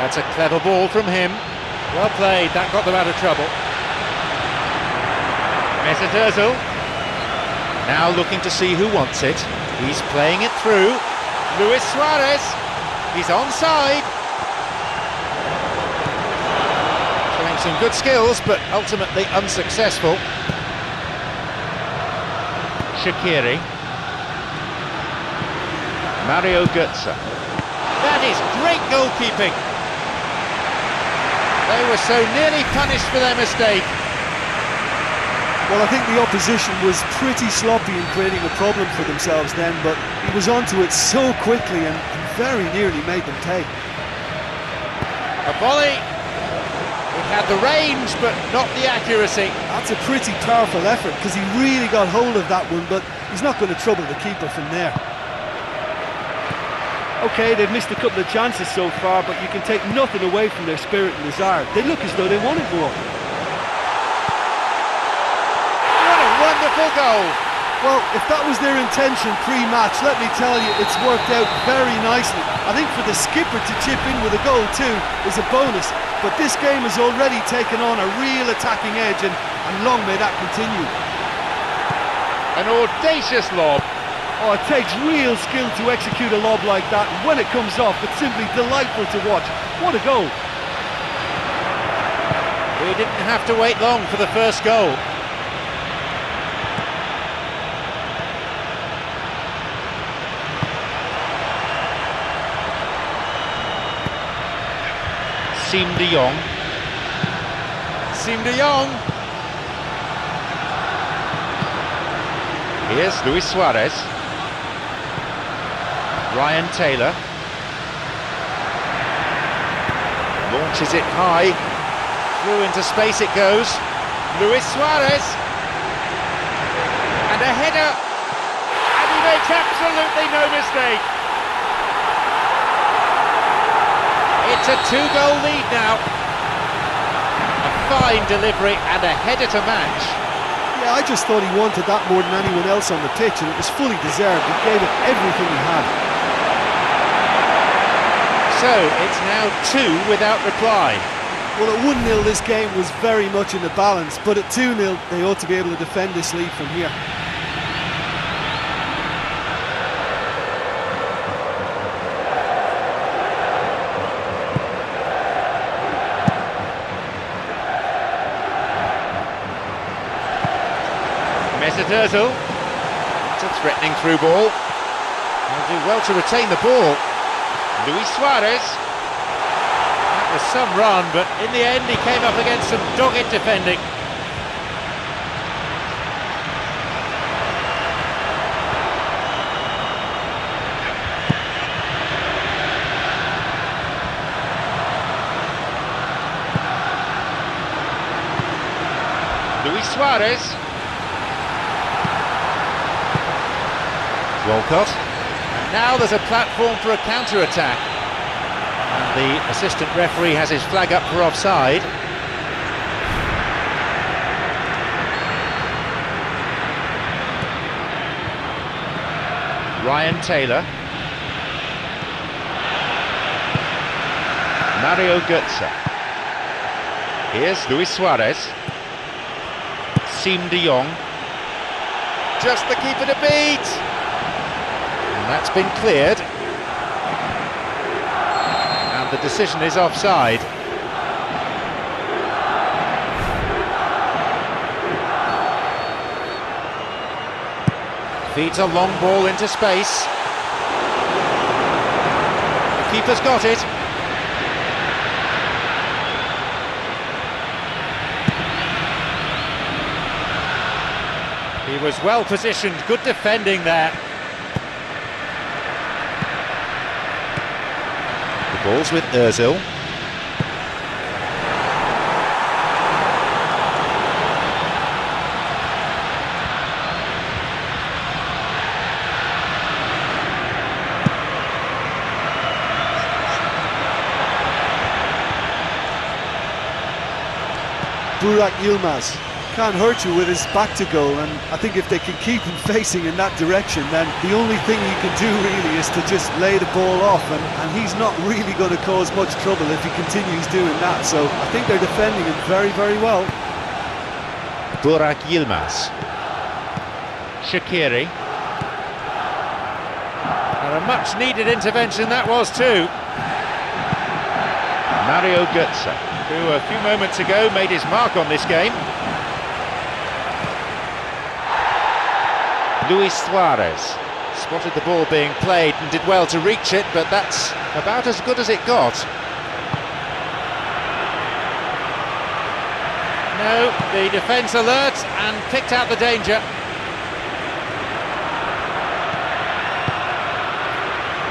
That's a clever ball from him. Well played, that got them out of trouble. Mesut Ozil. Now looking to see who wants it. He's playing it through. Luis Suarez. He's onside. Showing some good skills, but ultimately unsuccessful. Shaqiri. Mario Götze. That is great goalkeeping. They were so nearly punished for their mistake. Well, I think the opposition was pretty sloppy in creating a problem for themselves then, but he was onto it so quickly and very nearly made them pay. A volley. It had the range, but not the accuracy. That's a pretty powerful effort, because he really got hold of that one, but he's not going to trouble the keeper from there. OK, they've missed a couple of chances so far, but you can take nothing away from their spirit and desire. They look as though they want it more. What a wonderful goal! Well, if that was their intention pre-match, let me tell you, it's worked out very nicely. I think for the skipper to chip in with a goal too is a bonus, but this game has already taken on a real attacking edge, and long may that continue. An audacious lob. Oh, it takes real skill to execute a lob like that, and when it comes off, it's simply delightful to watch. What a goal! We didn't have to wait long for the first goal. Siem de Jong. Siem de Jong. Here's Luis Suarez. Ryan Taylor launches it high, through into space it goes. Luis Suarez, and a header, and he makes absolutely no mistake. It's a 2-goal lead now. A fine delivery and a header to match. Yeah, I just thought he wanted that more than anyone else on the pitch, and it was fully deserved. He gave it everything he had. So, it's now 2 without reply. Well, at 1-0 this game was very much in the balance, but at 2-0 they ought to be able to defend this lead from here. Mesut Ozil. It's a threatening through ball. He'll do well to retain the ball. Luis Suarez. That was some run, but in the end he came up against some dogged defending. Luis Suarez. Walcott. Now there's a platform for a counter-attack. And the assistant referee has his flag up for offside. Ryan Taylor. Mario Götze. Here's Luis Suarez. Siem de Jong. Just the keeper to beat. And that's been cleared. And the decision is offside. Feeds a long ball into space. The keeper's got it. He was well positioned, good defending there. The ball's with Ozil. Burak Yilmaz. can't hurt you with his back to goal, and I think if they can keep him facing in that direction, then the only thing you can do really is to just lay the ball off, and he's not really going to cause much trouble if he continues doing that. So I think they're defending him very, very well. Burak Yilmaz. Shaqiri. And a much needed intervention that was too. Mario Götze, who a few moments ago made his mark on this game. Luis Suarez spotted the ball being played and did well to reach it, but that's about as good as it got. No, the defence alert and picked out the danger.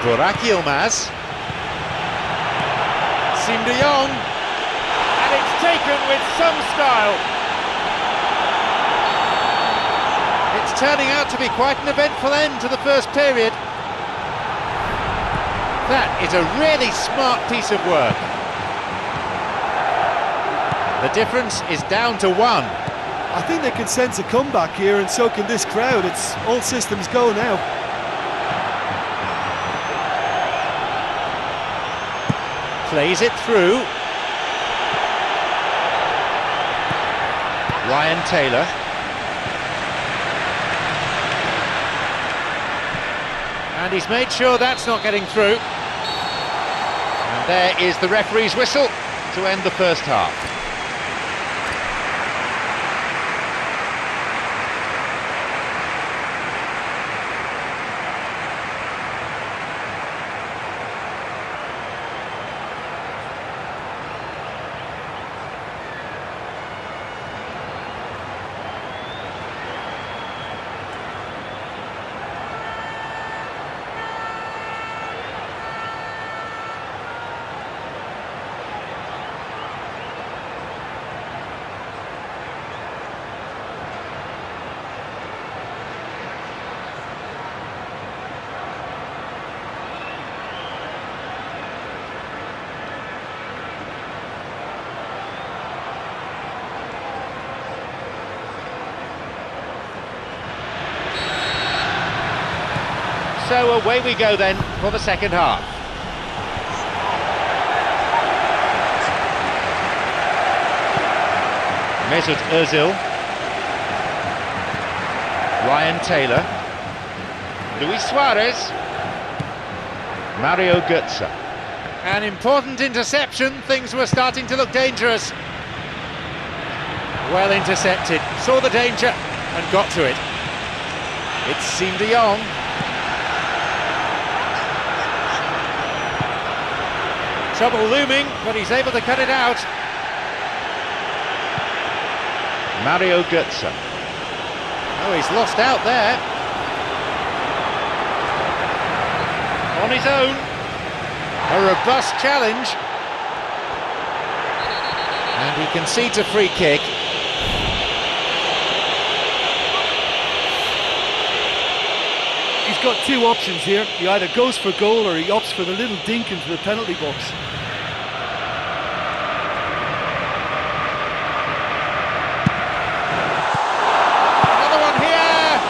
Burak Yilmaz. Siem de Jong, and it's taken with some style. It's turning out to be quite an eventful end to the first period. That is a really smart piece of work. The difference is down to 1. I think they can sense a comeback here, and so can this crowd. It's all systems go now. Plays it through. Ryan Taylor. And he's made sure that's not getting through. And there is the referee's whistle to end the first half. So away we go then for the second half. Mesut Ozil. Ryan Taylor. Luis Suarez. Mario Götze. An important interception, things were starting to look dangerous. Well intercepted, saw the danger and got to it. It's Siem de Jong. Trouble looming, but he's able to cut it out. Mario Götze. Oh, he's lost out there. On his own. A robust challenge. And he concedes a free kick. He's got two options here. He either goes for goal or he opts for the little dink into the penalty box. Another one here!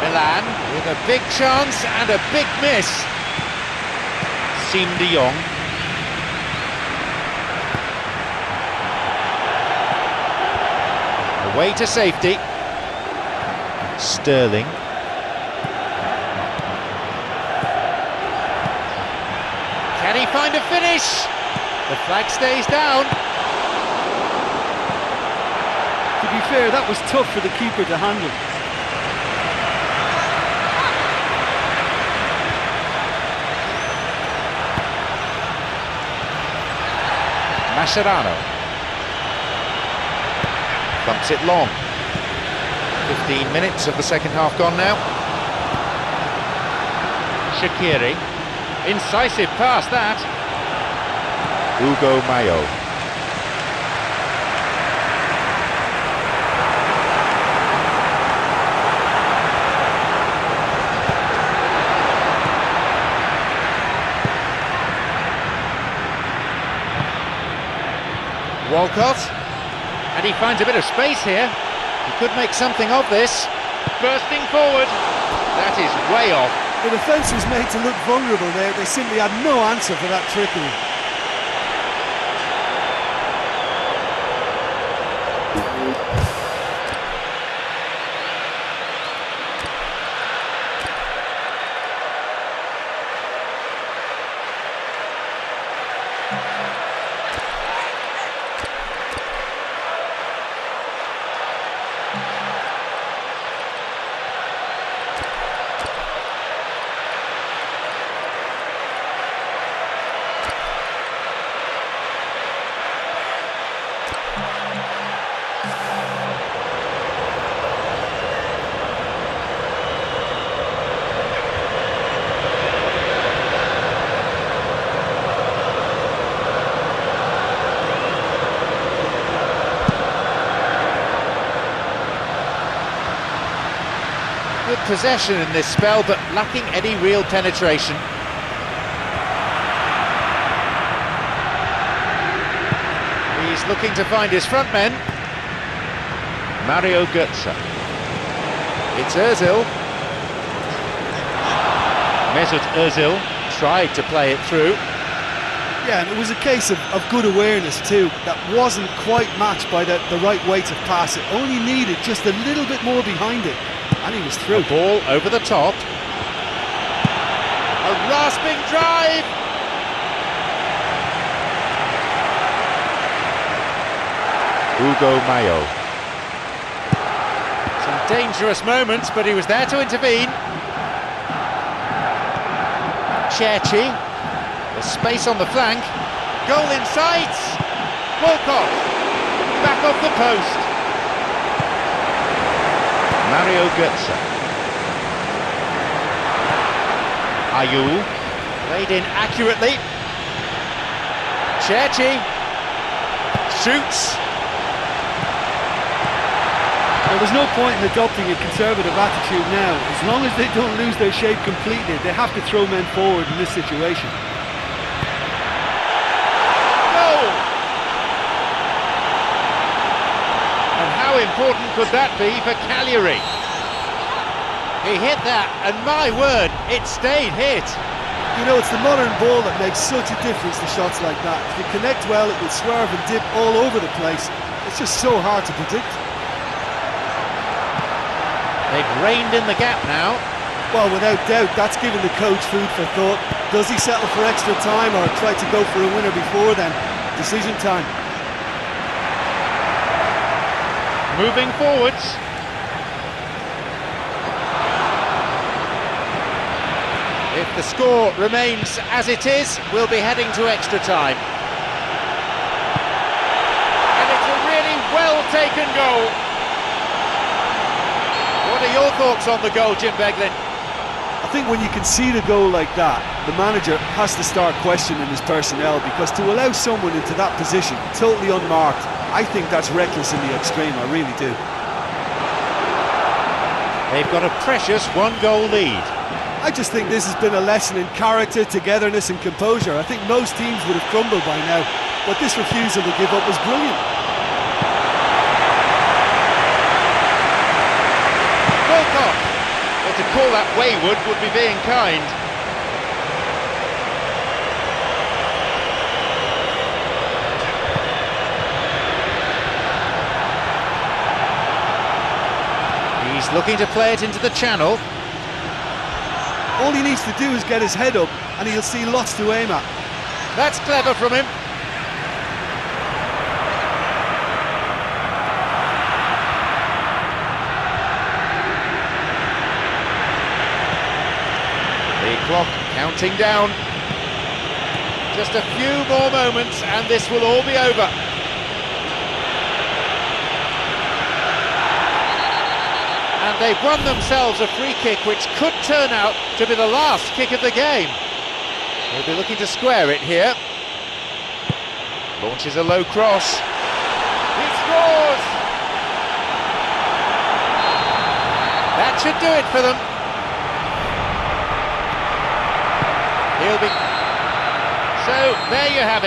Milan with a big chance and a big miss. Siem de Jong. Away to safety. Sterling. Can he find a finish? The flag stays down. To be fair, that was tough for the keeper to handle. Mascherano. Bumps it long. 15 minutes of the second half gone now. Shaqiri. Incisive pass that. Hugo Mayo. Walcott. And he finds a bit of space here. He could make something of this. Bursting forward. That is way off. The defence was made to look vulnerable there. They simply had no answer for that trickery. Good possession in this spell, but lacking any real penetration. He's looking to find his front men. Mario Götze. It's Ozil. Mesut Ozil tried to play it through. Yeah, and it was a case of good awareness too. That wasn't quite matched by the right weight of pass. It only needed just a little bit more behind it. And he was through. A ball over the top. A rasping drive. Hugo Mayo. Some dangerous moments, but he was there to intervene. Cherchi. There's space on the flank. Goal in sight. Walcott. Back off the post. Mario Götze. Ayew. Played in accurately. Cherchi. Shoots. Well, there's no point in adopting a conservative attitude now. As long as they don't lose their shape completely, they have to throw men forward in this situation. Goal! And how important could that be for Cagliari? He hit that, and my word, it stayed hit. You know, it's the modern ball that makes such a difference to shots like that. If you connect well, it will swerve and dip all over the place. It's just so hard to predict. They've reined in the gap now. Well, without doubt, that's given the coach food for thought. Does he settle for extra time or try to go for a winner before then? Decision time. Moving forwards. If the score remains as it is, we'll be heading to extra time. And it's a really well-taken goal. What are your thoughts on the goal, Jim Beglin? I think when you can see the goal like that, the manager has to start questioning his personnel, because to allow someone into that position, totally unmarked, I think that's reckless in the extreme, I really do. They've got a precious one-goal lead. I just think this has been a lesson in character, togetherness and composure. I think most teams would have crumbled by now, but this refusal to give up was brilliant. Walcott! Well, to call that wayward would be being kind. He's looking to play it into the channel. All he needs to do is get his head up and he'll see lots to aim at. That's clever from him. The clock counting down. Just a few more moments and this will all be over. And they've won themselves a free kick which could turn out to be the last kick of the game. They'll be looking to square it here. Launches a low cross. He scores! That should do it for them. He'll be... So, there you have it.